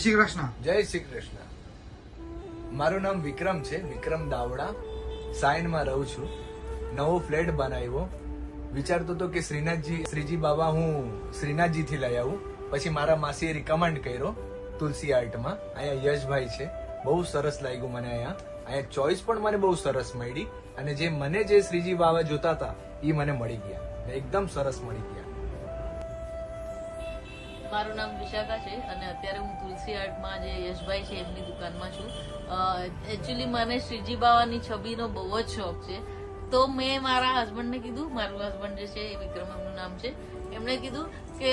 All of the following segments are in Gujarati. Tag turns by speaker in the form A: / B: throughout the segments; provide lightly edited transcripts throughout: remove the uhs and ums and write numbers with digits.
A: શ્રી કૃષ્ણ.
B: જય શ્રી કૃષ્ણ. મારું નામ વિક્રમ છે, વિક્રમ દાવડા. સાયનમાં રહું છું. નવો ફ્લેટ બનાવ્યો. વિચારતો હતો કે શ્રીજી બાબા હું શ્રીનાથજી થી લઈ આવું. પછી મારા માસીએ રિકમેન્ડ કર્યો તુલસી આર્ટમાં. અહીંયા યશભાઈ છે, બહુ સરસ લાગ્યું મને. અહીંયા ચોઈસ પણ મને બહુ સરસ મળી, અને જે શ્રીજી બાબા જોતા હતા એ મને મળી ગયા, એકદમ સરસ મળી ગયા.
C: મારું નામ વિશાખા છે અને અત્યારે હું તુલસી આર્ટમાં જે યશભાઈ છે એમની દુકાનમાં છું. એકચ્યુઅલી મને શ્રીજી બાવાની છબીનો બહુ જ શોખ છે. તો મેં મારા હસબન્ડને કીધું, મારું હસબન્ડ જે છે એ વિક્રમ એમનું નામ છે, એમણે કીધું કે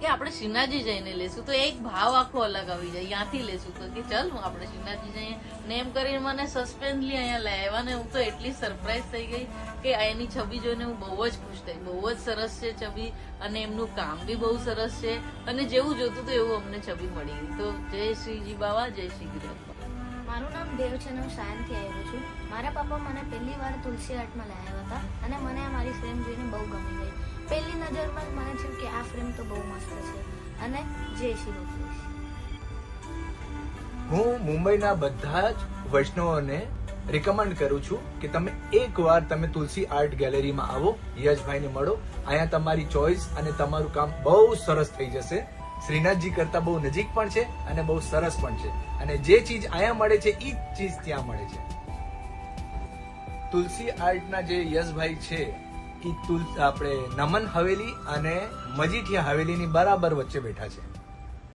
C: આપણે શ્રીનાથજી જઈને લેશું તો એક ભાવ આખો અલગ આવી જાય, ત્યાંથી લેશું. તો કે ચાલ આપણે શ્રીનાથજી જઈએ ને એમ કરીને મને સસ્પેન્સલી અહીંયા લઈ આવ્યા ને હું તો એટલી સરપ્રાઈઝ થઈ ગઈ કે એની છબી જોઈને હું બહુ જ ખુશ થઈ. બહુ જ સરસ છે છબી અને એમનું કામ બી બહુ સરસ છે અને જેવું જોતું હતું એવું અમને છબી મળી ગઈ. તો જય શ્રીજી બાવા, જય શ્રી કૃષ્ણ.
D: મારું નામ દેવ છે અને હું સાયનથી આવ્યો છું. મારા પપ્પા મને પહેલી વાર તુલસી આર્ટમાં લાવ્યા હતા અને મને આ મારી ફ્રેમ જોઈને બહુ ગમી ગઈ. પહેલી નજરમાં જ મને થયું કે આ ફ્રેમ તો બહુ મસ્ત છે અને જય શ્રી કૃષ્ણ.
B: હું મુંબઈના બધા જ વૈષ્ણવોને રિકમેન્ડ કરું છું કે તમે એકવાર તમે તુલસી આર્ટ ગેલેરીમાં આવો, યશભાઈને મળો. અહીંયા તમારી ચોઈસ અને તમારું કામ બહુ સરસ થઈ જશે. શ્રીનાથજી કરતા બહુ નજીક પણ છે અને બહુ સરસ પણ છે, અને જે ચીજ અહીંયા મળે છે એ જ ચીજ ત્યાં મળે છે. તુલસી આર્ટના જે યશભાઈ છે એ આપણે નમન હવેલી અને મજીઠિયા હવેલીની બરાબર વચ્ચે બેઠા છે.